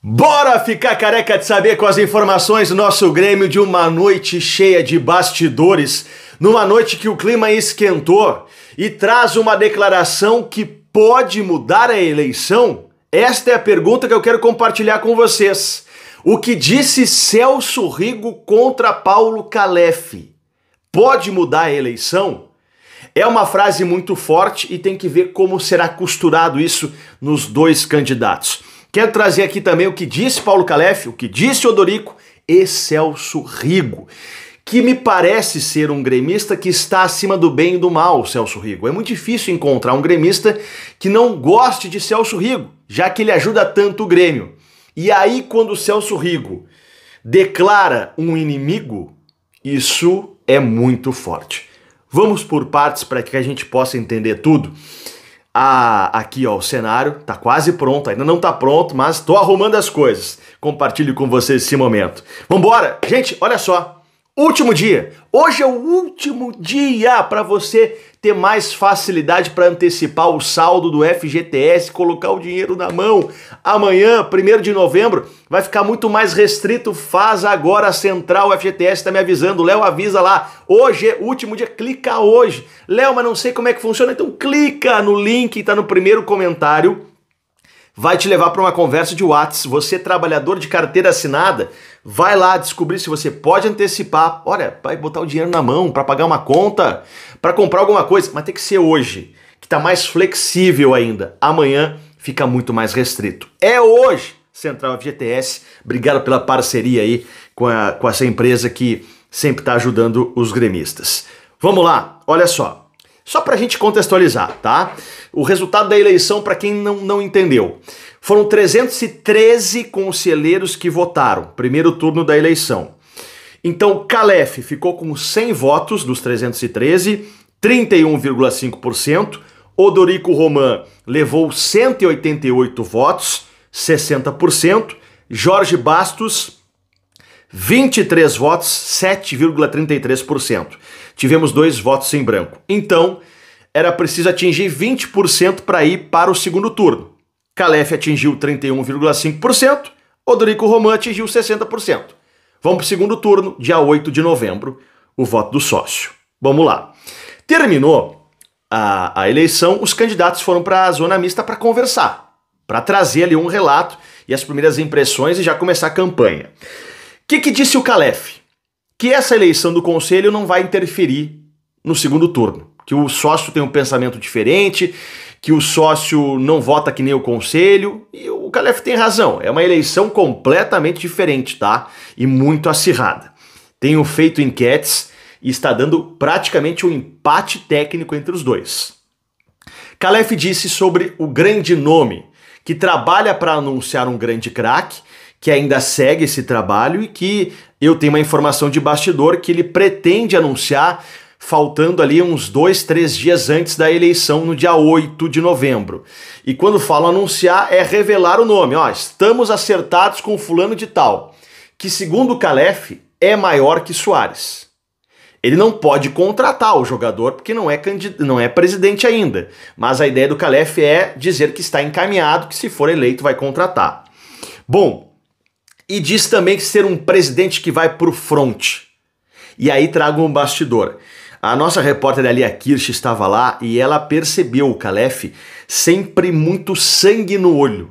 Bora ficar careca de saber com as informações do nosso Grêmio de uma noite cheia de bastidores, numa noite que o clima esquentou e traz uma declaração que pode mudar a eleição? Esta é a pergunta que eu quero compartilhar com vocês. O que disse Celso Rigo contra Paulo Calef? Pode mudar a eleição? É uma frase muito forte e tem que ver como será costurado isso nos dois candidatos. Quero trazer aqui também o que disse Paulo Calef, o que disse Odorico e Celso Rigo, que me parece ser um gremista que está acima do bem e do mal, Celso Rigo. É muito difícil encontrar um gremista que não goste de Celso Rigo, já que ele ajuda tanto o Grêmio. E aí, quando o Celso Rigo declara um inimigo, isso é muito forte. Vamos por partes para que a gente possa entender tudo. Aqui ó, o cenário tá quase pronto, ainda não tá pronto, mas tô arrumando as coisas. Compartilho com vocês esse momento. Vambora! Gente, olha só, último dia. Hoje é o último dia para você ter mais facilidade para antecipar o saldo do FGTS, colocar o dinheiro na mão. Amanhã, 1º de novembro, vai ficar muito mais restrito. Faz agora a central, o FGTS tá me avisando. Léo, avisa lá. Hoje é o último dia, clica hoje. Léo, mas não sei como é que funciona, então clica no link, tá no primeiro comentário. Vai te levar para uma conversa de WhatsApp. Você, trabalhador de carteira assinada, vai lá descobrir se você pode antecipar. Olha, vai botar o dinheiro na mão para pagar uma conta, para comprar alguma coisa, mas tem que ser hoje, que está mais flexível ainda. Amanhã fica muito mais restrito. É hoje, Central FGTS. Obrigado pela parceria aí com essa empresa que sempre está ajudando os gremistas. Vamos lá, olha só. Só para a gente contextualizar, tá? O resultado da eleição, para quem não entendeu, foram 313 conselheiros que votaram, primeiro turno da eleição. Então, Calef ficou com 100 votos dos 313, 31,5%. Odorico Roman levou 188 votos, 60%. Jorge Bastos, 23 votos, 7,33%. Tivemos 2 votos em branco. Então, era preciso atingir 20% para ir para o segundo turno. Calef atingiu 31,5%, Odorico Roman atingiu 60%. Vamos para o segundo turno, dia 8 de novembro, o voto do sócio. Vamos lá. Terminou a eleição, os candidatos foram para a zona mista para conversar, para trazer ali um relato e as primeiras impressões e já começar a campanha. O que disse o Calef? Que essa eleição do conselho não vai interferir no segundo turno, que o sócio tem um pensamento diferente, que o sócio não vota que nem o conselho, e o Calef tem razão, é uma eleição completamente diferente, tá? E muito acirrada. Tenho feito enquetes e está dando praticamente um empate técnico entre os dois. Calef disse sobre o grande nome, que trabalha para anunciar um grande craque, que ainda segue esse trabalho e que eu tenho uma informação de bastidor que ele pretende anunciar faltando ali uns 2, 3 dias antes da eleição, no dia 8 de novembro. E quando falo anunciar, é revelar o nome. Ó, estamos acertados com fulano de tal, que segundo o Calef é maior que Soares. Ele não pode contratar o jogador porque não é presidente ainda. Mas a ideia do Calef é dizer que está encaminhado, que se for eleito vai contratar. Bom, e diz também que ser um presidente que vai pro front. E aí trago um bastidor. A nossa repórter ali, a Kirsch, estava lá e ela percebeu o Calef sempre muito sangue no olho.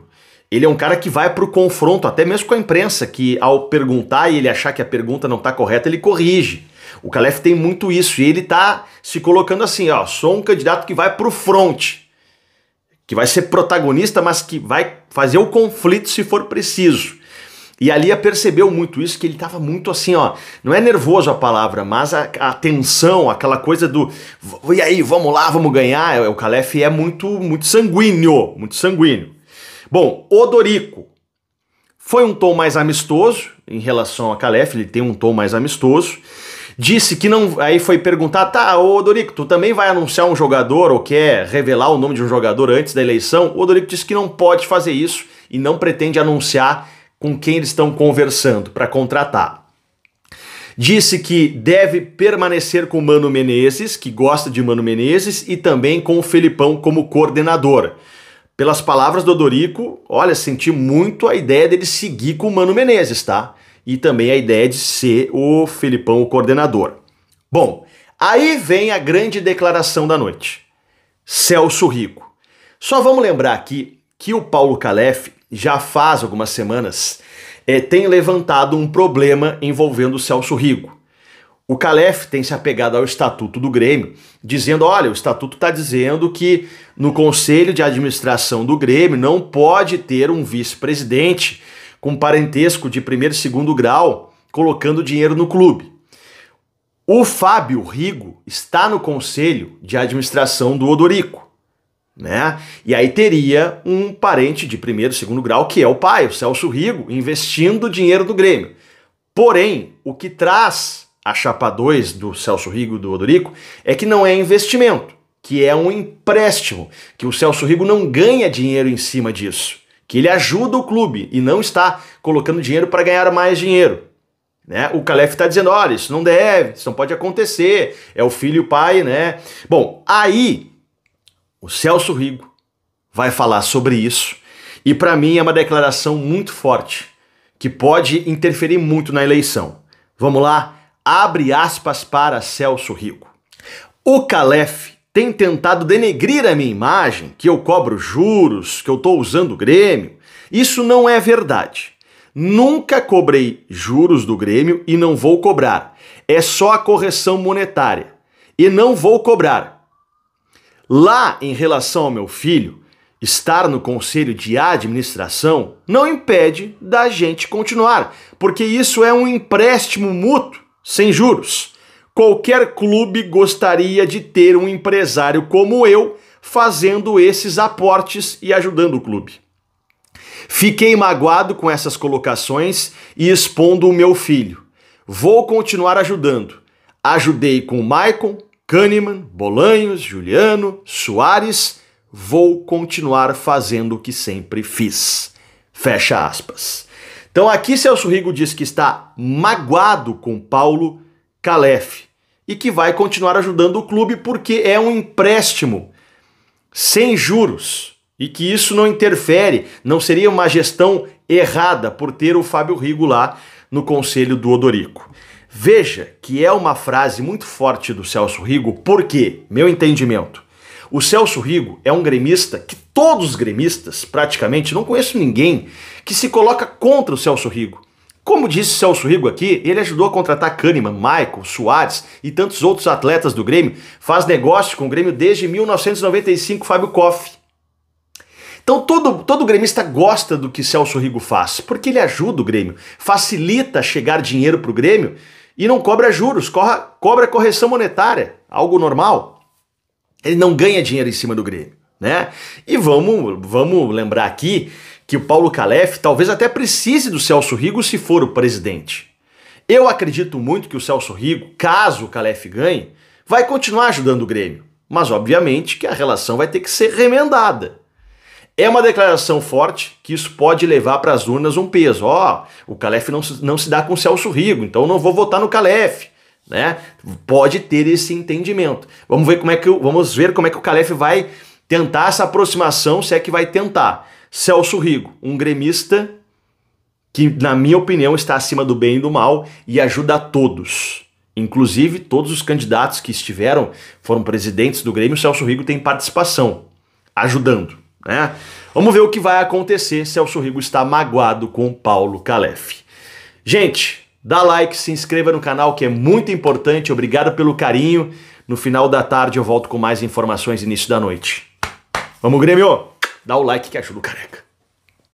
Ele é um cara que vai pro confronto, até mesmo com a imprensa, que ao perguntar e ele achar que a pergunta não tá correta, ele corrige. O Calef tem muito isso e ele tá se colocando assim, ó, sou um candidato que vai pro front, que vai ser protagonista, mas que vai fazer o conflito se for preciso. E a Lia percebeu muito isso, que ele estava muito assim, ó, não é nervoso a palavra, mas a tensão, aquela coisa do, e aí, vamos lá, vamos ganhar. O Calef é muito sanguíneo, muito sanguíneo. Bom, Odorico foi um tom mais amistoso em relação a Calef, ele tem um tom mais amistoso. Disse que não, aí foi perguntar, tá, Odorico, tu também vai anunciar um jogador ou quer revelar o nome de um jogador antes da eleição? O Odorico disse que não pode fazer isso e não pretende anunciar com quem eles estão conversando para contratar. Disse que deve permanecer com o Mano Menezes, que gosta de Mano Menezes, e também com o Felipão como coordenador. pelas palavras do Odorico, olha, senti muito a ideia dele seguir com o Mano Menezes, tá? E também a ideia de ser o Felipão o coordenador. Bom, aí vem a grande declaração da noite. Celso Rigo. Só vamos lembrar aqui que o Paulo Calef já faz algumas semanas tem levantado um problema envolvendo o Celso Rigo. O Calef tem se apegado ao Estatuto do Grêmio, dizendo, olha, o Estatuto está dizendo que no Conselho de Administração do Grêmio não pode ter um vice-presidente com parentesco de primeiro e segundo grau colocando dinheiro no clube. O Fábio Rigo está no Conselho de Administração do Odorico, né? E aí teria um parente de primeiro e segundo grau, que é o pai, o Celso Rigo, investindo dinheiro do Grêmio. Porém, o que traz a chapa 2 do Celso Rigo e do Odorico é que não é investimento, que é um empréstimo, que o Celso Rigo não ganha dinheiro em cima disso, que ele ajuda o clube e não está colocando dinheiro para ganhar mais dinheiro. Né? O Calef está dizendo, olha, isso não deve, isso não pode acontecer, é o filho e o pai, né? Bom, aí o Celso Rigo vai falar sobre isso e para mim é uma declaração muito forte, que pode interferir muito na eleição. Vamos lá? Abre aspas para Celso Rigo. O Calef tem tentado denegrir a minha imagem, que eu cobro juros, que eu estou usando o Grêmio. Isso não é verdade. Nunca cobrei juros do Grêmio e não vou cobrar. É só a correção monetária. E não vou cobrar. Lá, em relação ao meu filho, estar no conselho de administração não impede da gente continuar, porque isso é um empréstimo mútuo, sem juros. Qualquer clube gostaria de ter um empresário como eu fazendo esses aportes e ajudando o clube. Fiquei magoado com essas colocações e expondo o meu filho. Vou continuar ajudando. Ajudei com o Maicon, Kahneman, Bolanhos, Juliano, Soares. Vou continuar fazendo o que sempre fiz. Fecha aspas. Então aqui Celso Rigo diz que está magoado com Paulo Calef e que vai continuar ajudando o clube porque é um empréstimo sem juros e que isso não interfere, não seria uma gestão errada por ter o Fábio Rigo lá no conselho do Odorico. Veja que é uma frase muito forte do Celso Rigo, porque, meu entendimento, o Celso Rigo é um gremista que todos os gremistas, praticamente, não conheço ninguém que se coloca contra o Celso Rigo. Como disse o Celso Rigo aqui, ele ajudou a contratar Kahneman, Maicon, Soares e tantos outros atletas do Grêmio, faz negócio com o Grêmio desde 1995, Fábio Koff. Então todo gremista gosta do que Celso Rigo faz, porque ele ajuda o Grêmio, facilita chegar dinheiro para o Grêmio e não cobra juros, cobra correção monetária, algo normal. Ele não ganha dinheiro em cima do Grêmio, né? E vamos lembrar aqui que o Paulo Calef talvez até precise do Celso Rigo se for o presidente. Eu acredito muito que o Celso Rigo, caso o Calef ganhe, vai continuar ajudando o Grêmio. Mas obviamente que a relação vai ter que ser remendada. É uma declaração forte que isso pode levar para as urnas um peso. O Calef não se dá com o Celso Rigo, então eu não vou votar no Calef. Né? Pode ter esse entendimento. Vamos ver como é que o Calef vai tentar essa aproximação, se é que vai tentar. Celso Rigo, um gremista que, na minha opinião, está acima do bem e do mal e ajuda a todos. Inclusive, todos os candidatos que foram presidentes do Grêmio, o Celso Rigo tem participação, ajudando. Né? Vamos ver o que vai acontecer. Celso Rigo está magoado com Paulo Calef. Gente, dá like, se inscreva no canal que é muito importante. Obrigado pelo carinho. No final da tarde eu volto com mais informações início da noite. Vamos, Grêmio! Dá o like que ajuda o careca.